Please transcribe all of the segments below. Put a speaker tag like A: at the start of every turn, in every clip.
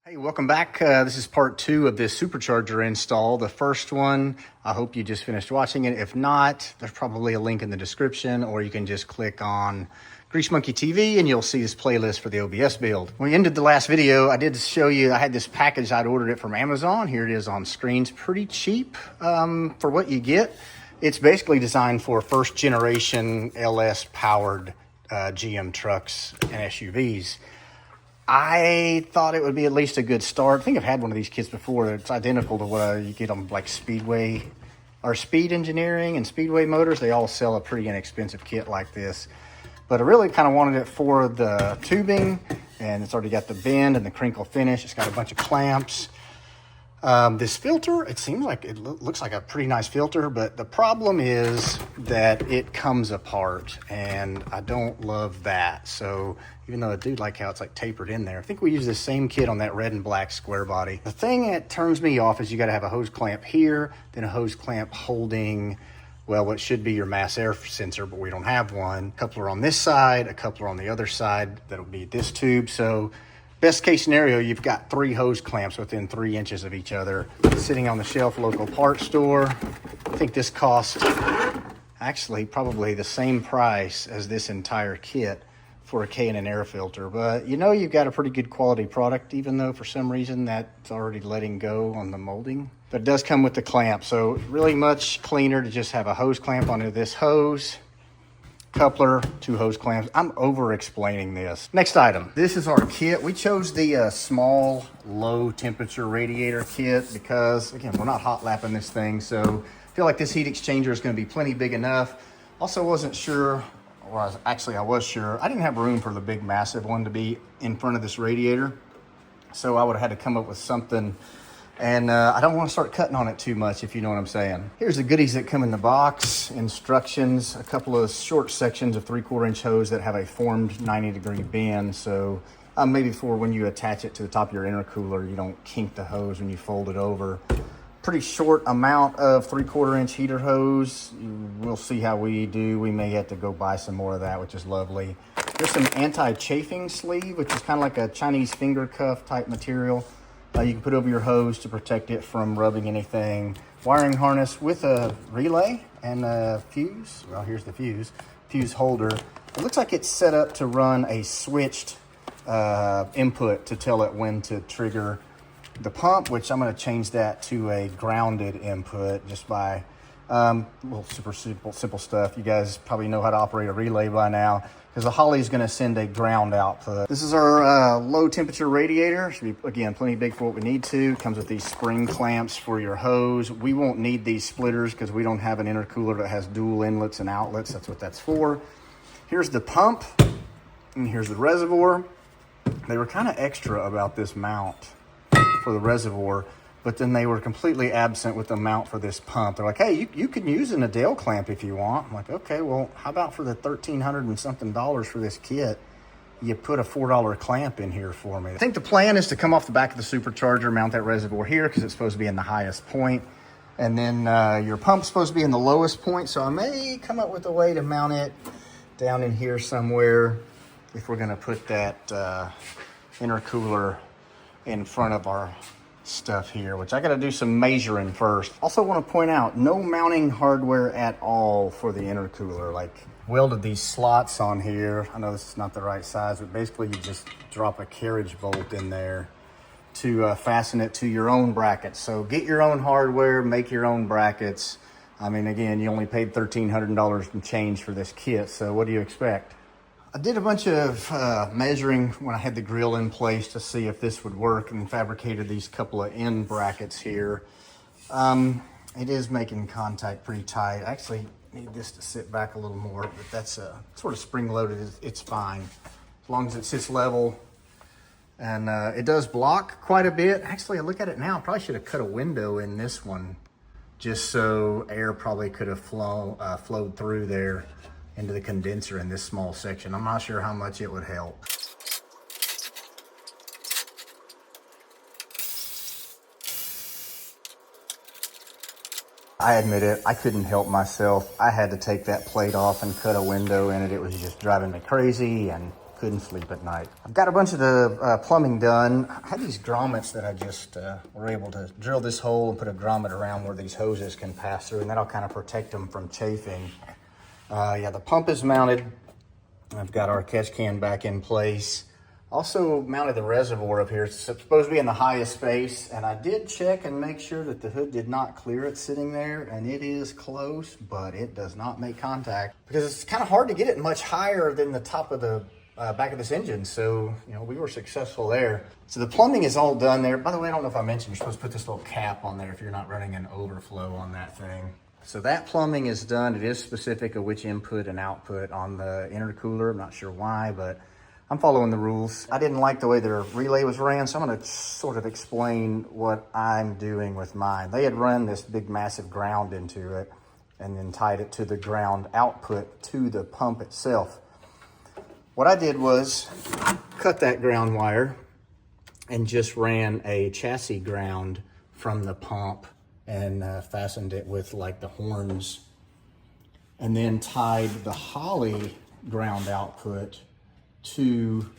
A: Hey, welcome back. This is part 2 of this supercharger install. The first one, I hope you just finished watching it. If not, there's probably a link in the description, or you can just click on Grease Monkey TV and you'll see this playlist for the OBS build. When we ended the last video, I did show you, I had this package, I'd ordered it from Amazon. Here it is on screens, pretty cheap for what you get. It's basically designed for first generation LS powered GM trucks and SUVs. I thought it would be at least a good start. I think I've had one of these kits before. It's identical to what you get on like Speedway or Speed Engineering and Speedway Motors. They all sell a pretty inexpensive kit like this. But I really kind of wanted it for the tubing, and it's already got the bend and the crinkle finish. It's got a bunch of clamps. This filter, it seems like it looks like a pretty nice filter, but the problem is that it comes apart, and I don't love that. So even though I do like how it's like tapered in there, I think we use the same kit on that red and black square body. The thing that turns me off is you got to have a hose clamp here, then a hose clamp holding, well, what should be your mass air sensor, but we don't have one. A coupler on this side, a coupler on the other side. That'll be this tube. So best case scenario, you've got 3 hose clamps within 3 inches of each other sitting on the shelf, local parts store. I think this cost actually probably the same price as this entire kit for a K&N air filter. But you know you've got a pretty good quality product, even though for some reason that's already letting go on the molding. But it does come with the clamp, so really much cleaner to just have a hose clamp onto this hose, coupler, 2 hose clamps. I'm over explaining this. Next item. This is our kit. We chose the small low temperature radiator kit because, again, we're not hot lapping this thing, so I feel like this heat exchanger is going to be plenty big enough. Also wasn't sure, or I was sure, I didn't have room for the big massive one to be in front of this radiator, so I would have had to come up with something. And I don't want to start cutting on it too much, if you know what I'm saying. Here's the goodies that come in the box. Instructions, a couple of short sections of 3/4 inch hose that have a formed 90-degree bend. So maybe for when you attach it to the top of your intercooler, you don't kink the hose when you fold it over. Pretty short amount of 3/4 inch heater hose. We'll see how we do. We may have to go buy some more of that, which is lovely. There's some anti-chafing sleeve, which is kind of like a Chinese finger cuff type material. You can put over your hose to protect it from rubbing anything. Wiring harness with a relay and a fuse. Well, here's the fuse holder. It looks like it's set up to run a switched input to tell it when to trigger the pump, which I'm going to change that to a grounded input just by little super simple stuff. You guys probably know how to operate a relay by now, because the Holly is going to send a ground output. This is our low temperature radiator. Should be, again, plenty big for what we need to. It comes with these spring clamps for your hose. We won't need these splitters because we don't have an intercooler that has dual inlets and outlets. That's what that's for. Here's the pump, and here's the reservoir. They were kind of extra about this mount for the reservoir, but then they were completely absent with the mount for this pump. They're like, hey, you can use an Adele clamp if you want. I'm like, okay, well, how about for the $1,300 and something for this kit, you put a $4 clamp in here for me. I think the plan is to come off the back of the supercharger, mount that reservoir here because it's supposed to be in the highest point. And then your pump's supposed to be in the lowest point. So I may come up with a way to mount it down in here somewhere if we're gonna put that intercooler in front of our stuff here, which I got to do some measuring first. Also want to point out, no mounting hardware at all for the intercooler. Like, welded these slots on here. I know this is not the right size, but basically you just drop a carriage bolt in there to fasten it to your own brackets. So get your own hardware, make your own brackets. I mean, again, you only paid $1,300 and change for this kit, so what do you expect? I did a bunch of measuring when I had the grill in place to see if this would work, and fabricated these couple of end brackets here. It is making contact pretty tight. I actually need this to sit back a little more, but that's sort of spring loaded. It's fine as long as it sits level. And it does block quite a bit. Actually, I look at it now, I probably should have cut a window in this one just so air probably could have flowed through there into the condenser in this small section. I'm not sure how much it would help. I admit it, I couldn't help myself. I had to take that plate off and cut a window in it. It was just driving me crazy and couldn't sleep at night. I've got a bunch of the plumbing done. I had these grommets that I just were able to drill this hole and put a grommet around where these hoses can pass through, and that'll kind of protect them from chafing. Yeah, the pump is mounted. I've got our catch can back in place. Also mounted the reservoir up here. It's supposed to be in the highest space, and I did check and make sure that the hood did not clear it sitting there, and it is close, but it does not make contact because it's kind of hard to get it much higher than the top of the back of this engine. So, you know, we were successful there. So the plumbing is all done there. By the way, I don't know if I mentioned, you're supposed to put this little cap on there if you're not running an overflow on that thing. So that plumbing is done. It is specific of which input and output on the intercooler. I'm not sure why, but I'm following the rules. I didn't like the way their relay was ran, so I'm gonna sort of explain what I'm doing with mine. They had run this big massive ground into it and then tied it to the ground output to the pump itself. What I did was cut that ground wire and just ran a chassis ground from the pump and fastened it with like the horns, and then tied the Holley ground output to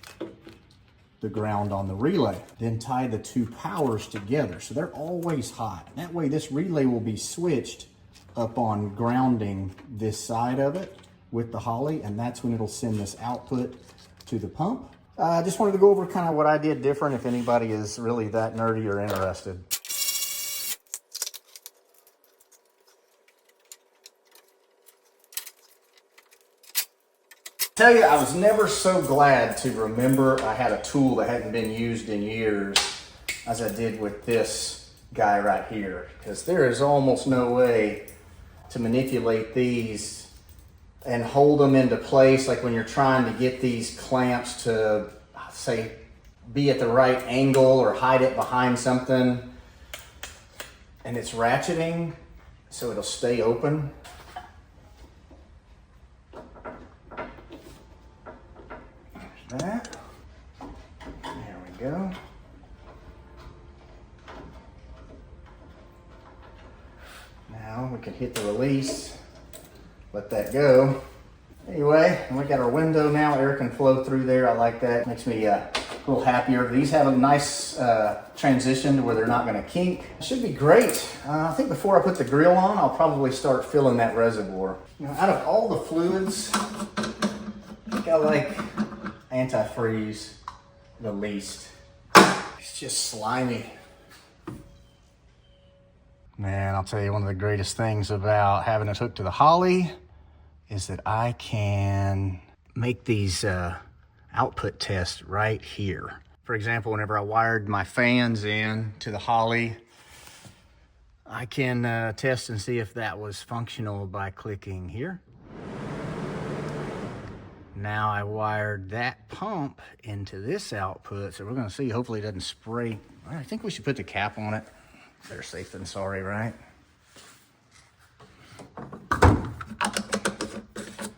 A: the ground on the relay. Then tie the two powers together so they're always hot. That way this relay will be switched up on grounding this side of it with the Holley, and that's when it'll send this output to the pump. I just wanted to go over kind of what I did different if anybody is really that nerdy or interested. Tell you, I was never so glad to remember I had a tool that hadn't been used in years as I did with this guy right here, because there is almost no way to manipulate these and hold them into place, like when you're trying to get these clamps to, say, be at the right angle or hide it behind something, and it's ratcheting so it'll stay open. That. There we go. Now we can hit the release, let that go. Anyway, and we got our window now. Air can flow through there. I like that. Makes me a little happier. These have a nice transition to where they're not going to kink. It should be great. I think before I put the grill on, I'll probably start filling that reservoir. You know, out of all the fluids, I think I like antifreeze the least. It's just slimy. Man, I'll tell you, one of the greatest things about having it hooked to the Holley is that I can make these output tests right here. For example, whenever I wired my fans in to the Holley, I can test and see if that was functional by clicking here. Now I wired that pump into this output, so we're gonna see, hopefully it doesn't spray. I think we should put the cap on it. Better safe than sorry, right?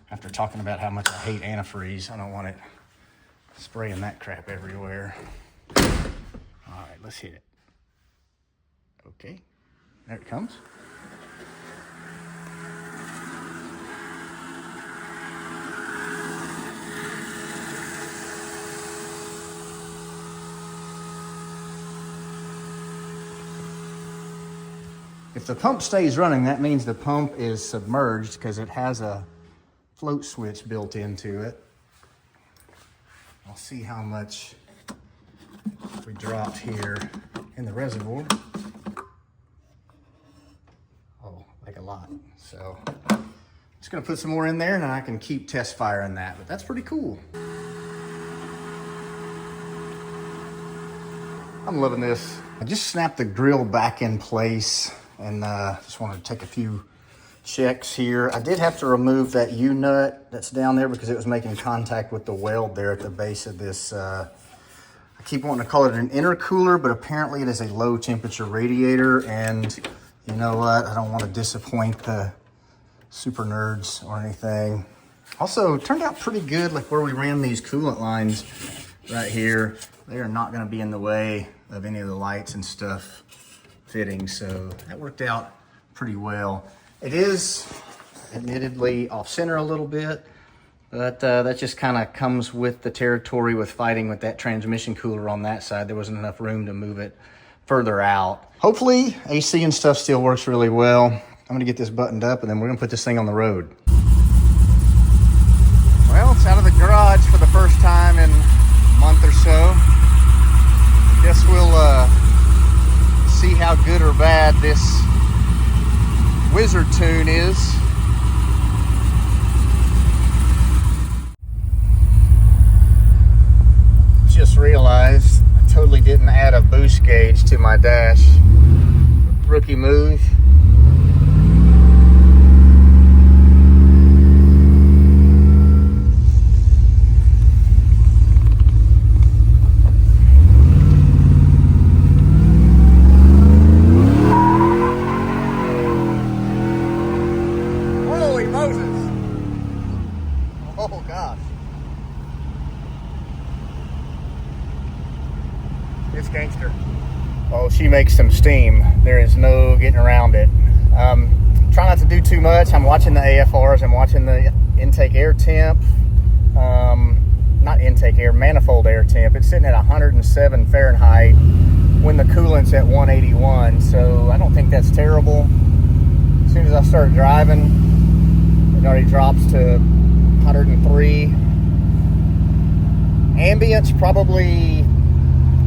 A: After talking about how much I hate antifreeze, I don't want it spraying that crap everywhere. All right, let's hit it. Okay, there it comes. If the pump stays running, that means the pump is submerged because it has a float switch built into it. I'll see how much we dropped here in the reservoir. Oh, like a lot. So just gonna put some more in there and then I can keep test firing that, but that's pretty cool. I'm loving this. I just snapped the grill back in place and just wanted to take a few checks here. I did have to remove that U-nut that's down there because it was making contact with the weld there at the base of this. I keep wanting to call it an intercooler, but apparently it is a low temperature radiator, and you know what? I don't want to disappoint the super nerds or anything. Also, it turned out pretty good, like where we ran these coolant lines right here. They are not going to be in the way of any of the lights and stuff fitting, so that worked out pretty well. It is admittedly off center a little bit, But that just kind of comes with the territory with fighting with that transmission cooler on that side. There wasn't enough room to move it further out. Hopefully AC and stuff still works really well. I'm gonna get this buttoned up and then we're gonna put this thing on the road. Well, it's out of the garage for the first time in a month or so. Guess we'll see how good or bad this Wizard tune is. Just realized I totally didn't add a boost gauge to my dash. Rookie move. Holy Moses. Oh gosh. It's gangster. Oh, she makes some steam. There is no getting around it. Try not to do too much. I'm watching the AFRs. I'm watching the intake air temp. Not intake air, manifold air temp. It's sitting at 107 Fahrenheit when the coolant's at 181. So I don't think that's terrible. As soon as I start driving, it already drops to 103. Ambient's probably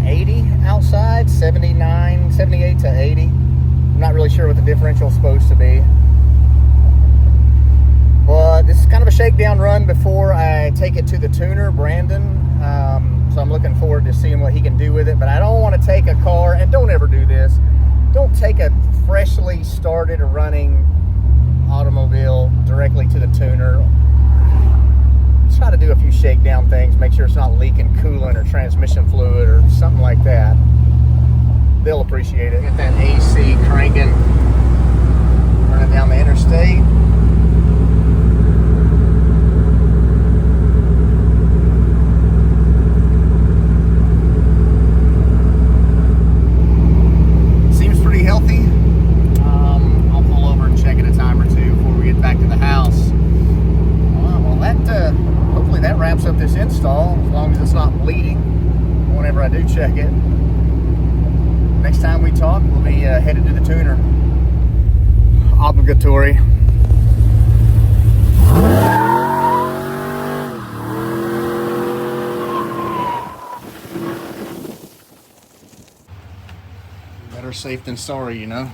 A: 80 outside, 79, 78 to 80. I'm not really sure what the differential's supposed to be. But this is kind of a shakedown run before I take it to the tuner, Brandon. So I'm looking forward to seeing what he can do with it. But I don't want to take a car, and don't ever do this. Don't take a freshly started or running automobile directly to the tuner. Try to do a few shakedown things, make sure it's not leaking coolant or transmission fluid or something like that. They'll appreciate it. Get that AC cranking, running down the interstate. Seems pretty healthy. I'll pull over and check it a time or two before we get back to the house. Well, that hopefully that wraps up this install, as long as it's not bleeding whenever I do check it. Next time we talk, we'll be headed to the tuner. Obligatory. Better safe than sorry, you know.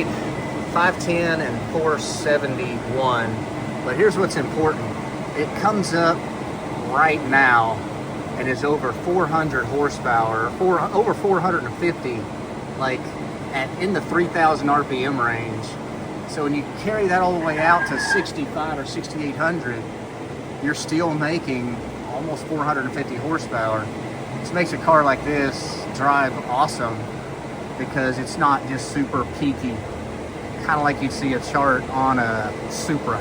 A: like 510 and 471, but here's what's important. It comes up right now and is over 400 horsepower, over 450, like in the 3,000 RPM range. So when you carry that all the way out to 65 or 6,800, you're still making almost 450 horsepower. This makes a car like this drive awesome because it's not just super peaky, kind of like you'd see a chart on a Supra.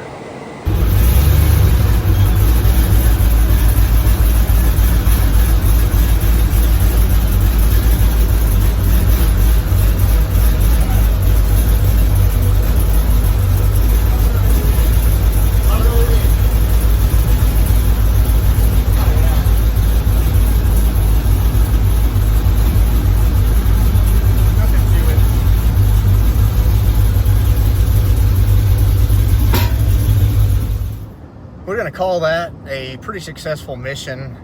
A: We're gonna call that a pretty successful mission.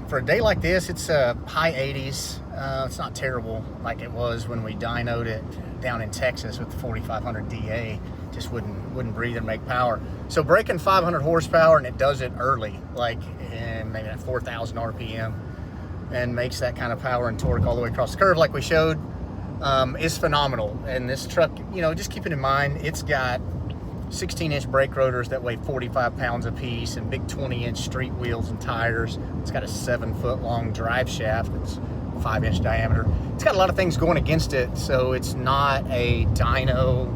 A: For a day like this, it's high 80s. It's not terrible like it was when we dynoed it down in Texas with the 4500 DA. Just wouldn't breathe and make power. So breaking 500 horsepower, and it does it early, like in maybe at 4,000 RPM, and makes that kind of power and torque all the way across the curve like we showed, is phenomenal. And this truck, you know, just keeping in mind, it's got 16-inch brake rotors that weigh 45 pounds apiece and big 20-inch street wheels and tires. It's got a 7-foot-long drive shaft that's 5-inch diameter. It's got a lot of things going against it, so it's not a dyno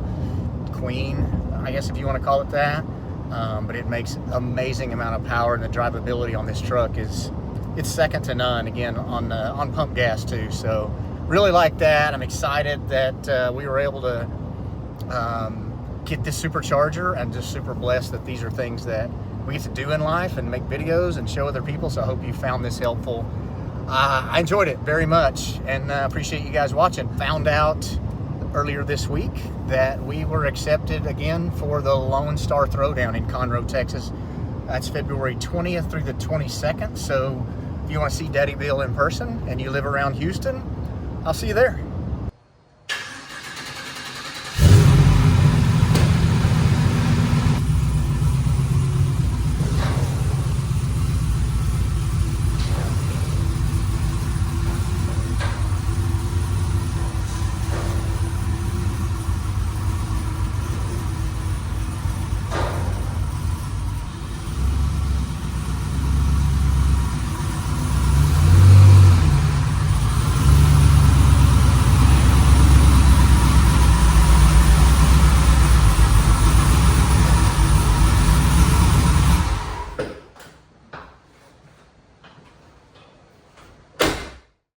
A: queen, I guess if you want to call it that. But it makes amazing amount of power, and the drivability on this truck it's second to none. Again, on pump gas too. So really like that. I'm excited that we were able to get this supercharger, and just super blessed that these are things that we get to do in life and make videos and show other people. So I hope you found this helpful. I enjoyed it very much, and appreciate you guys watching. Found out earlier this week that we were accepted again for the Lone Star Throwdown in Conroe, Texas. That's February 20th through the 22nd. So if you want to see Daddy Bill in person and you live around Houston, I'll see you there.